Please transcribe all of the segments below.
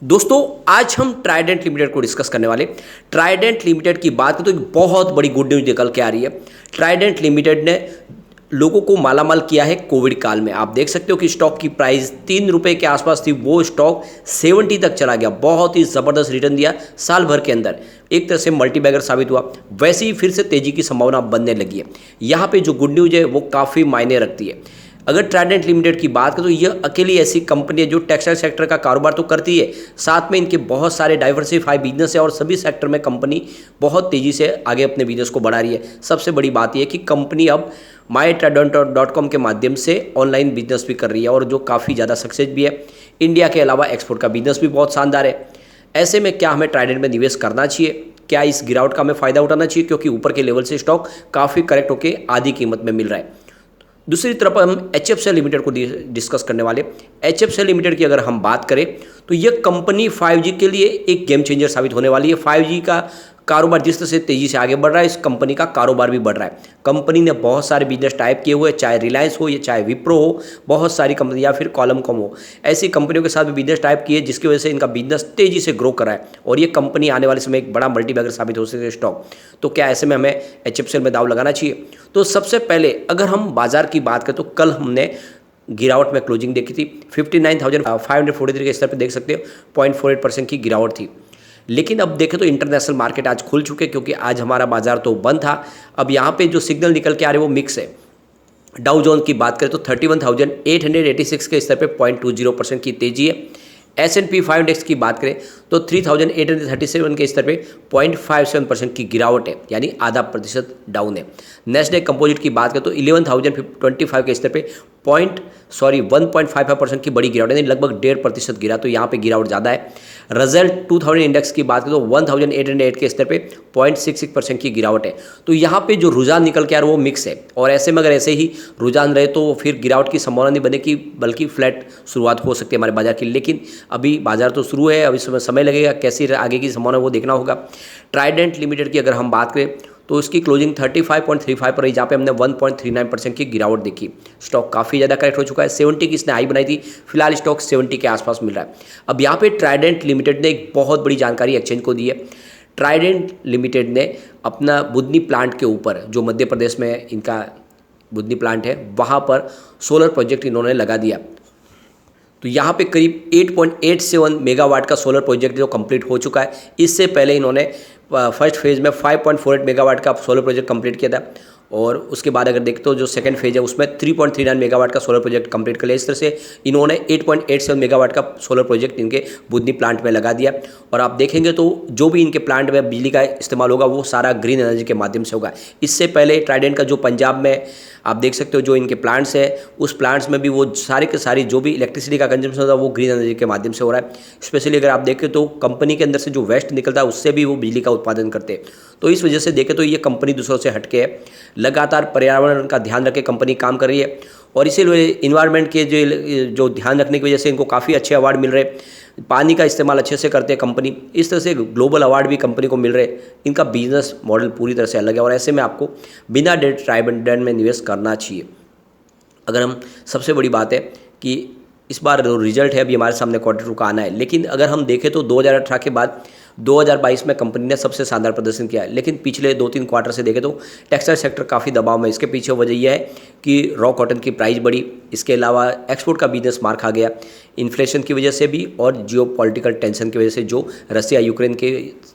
दोस्तों आज हम ट्राइडेंट लिमिटेड को डिस्कस करने वाले। ट्राइडेंट लिमिटेड की बात करें तो एक बहुत बड़ी गुड न्यूज निकल के आ रही है। ट्राइडेंट लिमिटेड ने लोगों को मालामाल किया है कोविड काल में। आप देख सकते हो कि स्टॉक की प्राइस 3 रुपए के आसपास थी, वो स्टॉक 70 तक चला गया। बहुत ही ज़बरदस्त रिटर्न दिया साल भर के अंदर, एक तरह से मल्टीबैगर साबित हुआ। वैसे ही फिर से तेजी की संभावना बनने लगी है। यहाँ पे जो गुड न्यूज है वो काफ़ी मायने रखती है। अगर ट्राइडेंट लिमिटेड की बात करें तो यह अकेली ऐसी कंपनी है जो टेक्सटाइल सेक्टर का कारोबार तो करती है, साथ में इनके बहुत सारे डाइवर्सिफाई बिजनेस है और सभी सेक्टर में कंपनी बहुत तेज़ी से आगे अपने बिजनेस को बढ़ा रही है। सबसे बड़ी बात यह है कि कंपनी अब myTradent.com के माध्यम से ऑनलाइन बिजनेस भी कर रही है और जो काफ़ी ज़्यादा सक्सेस भी है। इंडिया के अलावा एक्सपोर्ट का बिजनेस भी बहुत शानदार है। ऐसे में क्या हमें ट्राइडेंट में निवेश करना चाहिए? क्या इस गिरावट का हमें फ़ायदा उठाना चाहिए, क्योंकि ऊपर के लेवल से स्टॉक काफ़ी करेक्ट होकर आधी कीमत में मिल रहा है। दूसरी तरफ हम HFCL लिमिटेड को डिस्कस करने वाले। HFCL लिमिटेड की अगर हम बात करें तो यह कंपनी 5G के लिए एक गेम चेंजर साबित होने वाली है। 5G का कारोबार जिस तरह से तेज़ी से आगे बढ़ रहा है, इस कंपनी का कारोबार भी बढ़ रहा है। कंपनी ने बहुत सारे बिजनेस टाइप किए हुए, चाहे रिलायंस हो या चाहे विप्रो हो, बहुत सारी कंपनी या फिर कॉलमकॉम हो, ऐसी कंपनियों के साथ भी बिजनेस टाइप किए जिसकी वजह से इनका बिजनेस तेज़ी से ग्रो कर रहा है और ये कंपनी आने वाले समय एक बड़ा मल्टीबैगर साबित हो सकती है स्टॉक। तो क्या ऐसे में हमें HFCL में दाव लगाना चाहिए? तो सबसे पहले अगर हम बाजार की बात करें तो कल हमने गिरावट में क्लोजिंग देखी थी 59,543 के स्तर पर, देख सकते हो 0.48% की गिरावट थी। लेकिन अब देखें तो इंटरनेशनल मार्केट आज खुल चुके, क्योंकि आज हमारा बाजार तो बंद था। अब यहाँ पे जो सिग्नल निकल के आ रहे हैं वो मिक्स है। डाउ जोन्स की बात करें तो 31,886 के स्तर पे 0.20% की तेजी है। S&P 5 इंडेक्स की बात करें तो 3,837 के स्तर पे 0.57% की गिरावट है, यानी आधा प्रतिशत डाउन है। नेस्डेक कंपोजिट की बात करें तो 11,025 के स्तर पे 1.55% की बड़ी गिरावट, यानी लगभग 1.5% गिरा, तो यहाँ पे गिरावट ज़्यादा है। रिजल्ट 2000 इंडेक्स की बात करें तो 1808 के स्तर पे 0.66% की गिरावट है। तो यहाँ पे जो रुझान निकल के आ रहा है वो मिक्स है, और ऐसे में अगर ऐसे ही रुझान रहे तो फिर गिरावट की संभावना नहीं बनेगी, बल्कि फ्लैट शुरुआत हो सकती है हमारे बाजार की। लेकिन अभी बाजार तो शुरू है, अभी समय लगेगा, कैसी आगे की संभावना वो देखना होगा। ट्राइडेंट लिमिटेड की अगर हम बात करें तो उसकी क्लोजिंग 35.35 पर रही, जहाँ पे हमने 1.39% की गिरावट देखी। स्टॉक काफ़ी ज़्यादा करेक्ट हो चुका है। 70 की इसने हाई बनाई थी, फिलहाल स्टॉक 70 के आसपास मिल रहा है। अब यहाँ पे ट्राइडेंट लिमिटेड ने एक बहुत बड़ी जानकारी एक्सचेंज को दी है। ट्राइडेंट लिमिटेड ने अपना बुधनी प्लांट के ऊपर, जो मध्य प्रदेश में इनका बुधनी प्लांट है, वहाँ पर सोलर प्रोजेक्ट इन्होंने लगा दिया। तो यहाँ पे करीब 8.87 मेगावाट का सोलर प्रोजेक्ट जो कंप्लीट हो चुका है। इससे पहले इन्होंने फर्स्ट फेज़ में 5.48 मेगावाट का सोलर प्रोजेक्ट कंप्लीट किया था, और उसके बाद अगर देखते हो जो सेकंड फेज है उसमें 3.39 मेगावाट का सोलर प्रोजेक्ट कंप्लीट कर लिया। इस तरह से इन्होंने 8.87 मेगावाट का सोलर प्रोजेक्ट इनके बुधनी प्लांट में लगा दिया। और आप देखेंगे तो जो भी इनके प्लांट में बिजली का इस्तेमाल होगा वो सारा ग्रीन एनर्जी के माध्यम से होगा। इससे पहले ट्राइडेंट का जो पंजाब में आप देख सकते हो जो इनके प्लांट्स है, उस प्लांट्स में भी वो सारे के सारी जो भी इलेक्ट्रिसिटी का कंजम्पशन होता है वो ग्रीन एनर्जी के माध्यम से हो रहा है। स्पेशली अगर आप देखें तो कंपनी के अंदर से जो वेस्ट निकलता है उससे भी वो बिजली का उत्पादन करते हैं। तो इस वजह से देखें तो ये कंपनी दूसरों से हटके है, लगातार पर्यावरण का ध्यान रख के कंपनी काम कर रही है, और इसीलिए इन्वायरमेंट के जो ध्यान रखने की वजह से इनको काफ़ी अच्छे अवार्ड मिल रहे। पानी का इस्तेमाल अच्छे से करते हैं कंपनी, इस तरह से ग्लोबल अवार्ड भी कंपनी को मिल रहे। इनका बिजनेस मॉडल पूरी तरह से अलग है, और ऐसे में आपको बिना ट्राइडेंट में निवेश करना चाहिए। अगर हम सबसे बड़ी बात है कि इस बार जो रिजल्ट है अभी हमारे सामने क्वार्टर 2 का आना है, लेकिन अगर हम देखें तो 2018 के बाद 2022 में कंपनी ने सबसे शानदार प्रदर्शन किया है। लेकिन पिछले 2-3 क्वार्टर से देखें तो टेक्सटाइल सेक्टर काफ़ी दबाव में। इसके पीछे वजह यह है कि रॉ कॉटन की प्राइस बढ़ी, इसके अलावा एक्सपोर्ट का बिजनेस मार खा गया इन्फ्लेशन की वजह से भी, और जियोपॉलिटिकल टेंशन की वजह से जो रसिया यूक्रेन की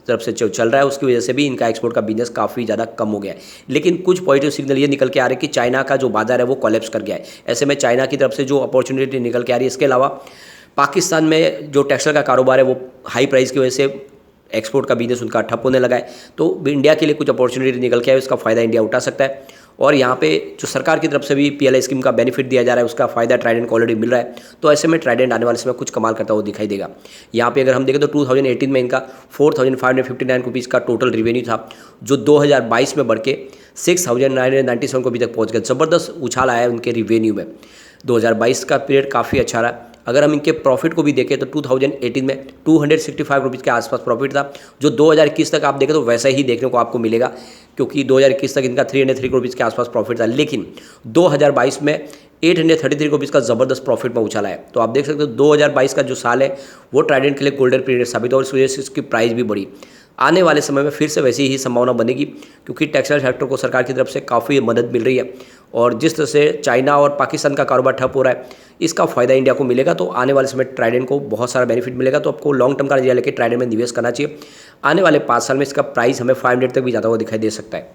तरफ से चल रहा है उसकी वजह से भी इनका एक्सपोर्ट का बिजनेस काफ़ी ज़्यादा कम हो गया है। लेकिन कुछ पॉजिटिव सिग्नल ये निकल के आ रहे हैं कि चाइना का जो बाजार है वो कोलैप्स कर गया है। ऐसे में चाइना की तरफ से जो अपॉर्चुनिटी निकल के आ रही है। इसके अलावा पाकिस्तान में जो टेक्सटाइल का कारोबार है वो हाई प्राइस की वजह से एक्सपोर्ट का बिजनेस उनका ठप होने लगा है। तो इंडिया के लिए कुछ अपॉर्चुनिटी निकल के आए, उसका फ़ायदा इंडिया उठा सकता है। और यहाँ पे जो सरकार की तरफ से भी PLI स्कीम का बेनिफिट दिया जा रहा है, उसका फ़ायदा ट्राइडेंट को ऑलरेडी मिल रहा है। तो ऐसे में ट्राइडेंट आने वाले समय कुछ कमाल करता हुआ दिखाई देगा। यहाँ पे अगर हम देखें तो 2018 में इनका 4,559 रुपीज़ का टोटल रिवेन्यू था, जो 2022 में बढ़ के 6,997 को अभी तक पहुँच गया। ज़बरदस्त उछाल आया है उनके रिवेन्यू में। 2022 का पीरियड काफ़ी अच्छा रहा। अगर हम इनके प्रॉफिट को भी देखें तो 2018 में 265 रुपीज़ के आसपास प्रॉफिट था, जो 2021 तक आप देखें तो वैसा ही देखने को आपको मिलेगा, क्योंकि 2021 तक इनका 303 रुपीज़ के आसपास प्रॉफिट था। लेकिन 2022 में 833 रुपीज़ का ज़बरदस्त प्रॉफिट में उछाला है। तो आप देख सकते हो 2022 का जो साल है वो ट्राइडेंट के लिए गोल्डन पीरियड साबित और इस वजह से इसकी प्राइस भी बढ़ी। आने वाले समय में फिर से वैसी ही संभावना बनेगी, क्योंकि टेक्सटाइल सेक्टर को सरकार की तरफ से काफ़ी मदद मिल रही है और जिस तरह से चाइना और पाकिस्तान का कारोबार ठप हो रहा है, इसका फ़ायदा इंडिया को मिलेगा। तो आने वाले समय ट्राइडेंट को बहुत सारा बेनिफिट मिलेगा। तो आपको लॉन्ग टर्म का नजरिया लेकर ट्राइडेंट में निवेश करना चाहिए। आने वाले 5 साल में इसका प्राइस हमें 500 तक भी जाता हुआ दिखाई दे सकता है।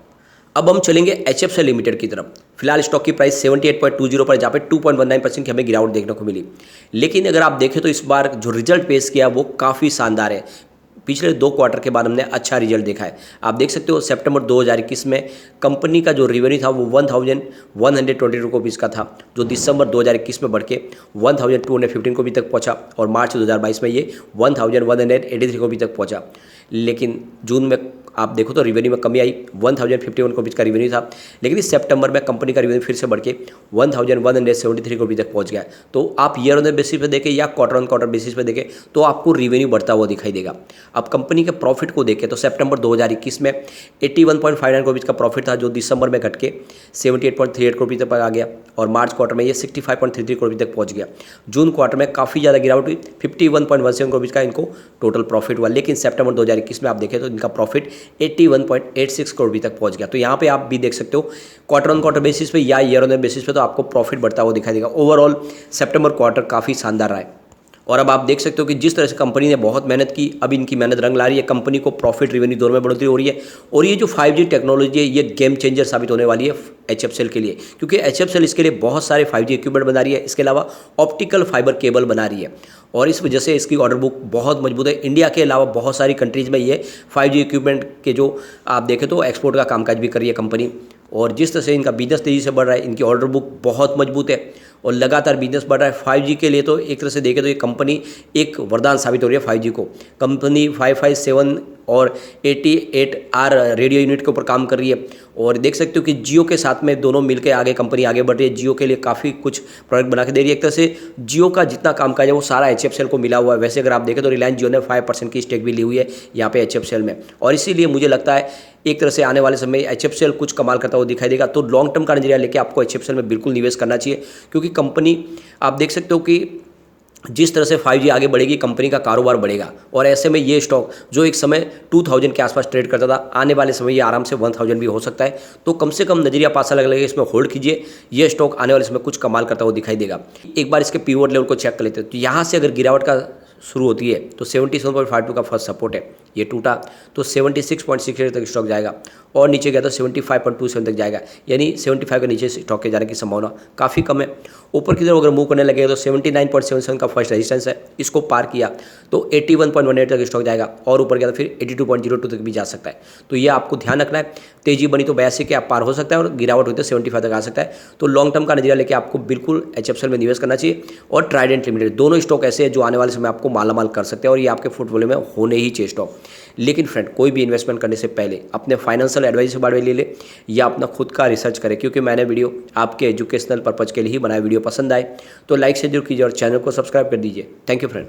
अब हम चलेंगे HFCL लिमिटेड की तरफ। फिलहाल स्टॉक की प्राइस 78.20 पर, जहाँ पे 2.19% की हमें गिरावट देखने को मिली। लेकिन अगर आप देखें तो इस बार जो रिजल्ट पेश किया वो काफ़ी शानदार है। पिछले 2 क्वार्टर के बाद हमने अच्छा रिजल्ट देखा है। आप देख सकते हो सितंबर 2021 में कंपनी का जो रेवेन्यू था वो 1120 रुपीज़ का था, जो दिसंबर 2021 में बढ़ के 1215 रुपये तक पहुंचा और मार्च 2022 में ये 1183 रुपये तक पहुंचा। लेकिन जून में आप देखो तो रेवेन्यू में कमी आई, 1051 रुपीज़ का रेवेन्यू था। लेकिन इस सितंबर में कंपनी का रेवेन्यू फिर से बढ़ के 1173 रुपये तक पहुंच गया। तो आप ईयर ऑन बेसिस पे देखें या क्वार्टर ऑन क्वार्टर बेसिस पे देखें तो आपको रेवेन्यू बढ़ता हुआ दिखाई देगा। अब कंपनी के प्रॉफिट को देखें तो सितंबर 2021 में 81.59 रुपीज़ का प्रॉफिट था, जो दिसंबर में घट के 78.38 रुपये तक आ गया और मार्च क्वार्टर में ये 65.33 रुपये तक पहुँच गया। जून क्वार्टर में काफ़ी ज़्यादा गिरावट हुई, 51.17 रुपीज़ का इनको टोटल प्रॉफिट हुआ। लेकिन सितंबर 2021 में आप देखें तो इनका प्रॉफिट 81.86 करोड़ रुपये तक पहुंच गया। तो यहाँ पे आप भी देख सकते हो क्वार्टर ऑन क्वार्टर बेसिस पे या ईयर ऑन बेसिस पे तो आपको प्रॉफिट बढ़ता हुआ दिखाई देगा। ओवरऑल सितंबर क्वार्टर काफ़ी शानदार रहा है और अब आप देख सकते हो कि जिस तरह से कंपनी ने बहुत मेहनत की, अब इनकी मेहनत रंग ला रही है। कंपनी को प्रॉफिट रेवेन्यू दोनों में बढ़ोतरी हो रही है और ये जो 5G टेक्नोलॉजी है ये गेम चेंजर साबित होने वाली है HFCL के लिए, क्योंकि HFCL इसके लिए बहुत सारे 5G इक्विपमेंट बना रही है। इसके अलावा ऑप्टिकल फाइबर केबल बना रही है और इस वजह से इसकी ऑर्डर बुक बहुत मजबूत है। इंडिया के अलावा बहुत सारी कंट्रीज़ में ये 5G इक्विपमेंट के जो आप देखें तो एक्सपोर्ट का कामकाज भी कर रही है कंपनी। और जिस तरह से इनका बिजनेस तेज़ी से बढ़ रहा है, इनकी ऑर्डर बुक बहुत मजबूत है और लगातार बिजनेस बढ़ रहा है। 5G के लिए तो एक तरह से देखें तो ये कंपनी एक वरदान साबित हो रही है 5G को। कंपनी 557 और 88R रेडियो यूनिट के ऊपर काम कर रही है और देख सकते हो कि जियो के साथ में दोनों मिलकर आगे कंपनी आगे बढ़ रही है। जियो के लिए काफ़ी कुछ प्रोडक्ट बना के दे रही है। एक तरह से जियो का जितना कामकाज है वो सारा HFCL को मिला हुआ है। वैसे अगर आप देखें तो रिलायंस जियो ने 5% की स्टेक भी ली हुई है यहाँ पे HFCL में और इसीलिए मुझे लगता है एक तरह से आने वाले समय HFCL कुछ कमाल करता हुआ दिखाई देगा। तो लॉन्ग टर्म का नजरिया लेके आपको HFCL में बिल्कुल निवेश करना चाहिए, क्योंकि कंपनी आप देख सकते हो कि जिस तरह से 5G आगे बढ़ेगी कंपनी का कारोबार बढ़ेगा और ऐसे में ये स्टॉक जो एक समय 2000 के आसपास ट्रेड करता था, आने वाले समय ये आराम से 1000 भी हो सकता है। तो कम से कम नजरिया पासा लगेगा, इसमें होल्ड कीजिए। ये स्टॉक आने वाले समय कुछ कमाल करता हुआ दिखाई देगा। एक बार इसके पिवट लेवल को चेक कर लेते हैं तो यहाँ से अगर गिरावट का शुरू होती है तो 77.52 का फर्स्ट सपोर्ट है, ये टूटा तो 76.68 तक स्टॉक जाएगा और नीचे गया तो 75.27 तक जाएगा, यानी 75 के नीचे स्टॉक के जाने की संभावना काफ़ी कम है। ऊपर की तरफ अगर मूव करने लगेगा तो 79.77 का फर्स्ट रेजिस्टेंस है, इसको पार किया तो 81.18 तक स्टॉक जाएगा और ऊपर गया तो फिर 82.02 तक भी जा सकता है। तो ये आपको ध्यान रखना है। तेजी बनी तो 82 के आप पार हो सकता है और गिरावट हुई तो 75 तक आ सकता है। तो लॉन्ग टर्म का नजरिया लेके आपको बिल्कुल HFCL में निवेश करना चाहिए और ट्राइडेंट लिमिटेड, दोनों स्टॉक ऐसे हैं जो आने वाले समय आपको मालामाल कर सकते हैं और ये आपके पोर्टफोलियो में होने ही चाहिए स्टॉक। लेकिन फ्रेंड, कोई भी इन्वेस्टमेंट करने से पहले अपने फाइनेंशियल एडवाइस से बारे में ले ले या अपना खुद का रिसर्च करें, क्योंकि मैंने वीडियो आपके एजुकेशनल पर्पज़ के लिए ही बनाया। वीडियो पसंद आए तो लाइक से जरूर कीजिए और चैनल को सब्सक्राइब कर दीजिए। Thank you friend.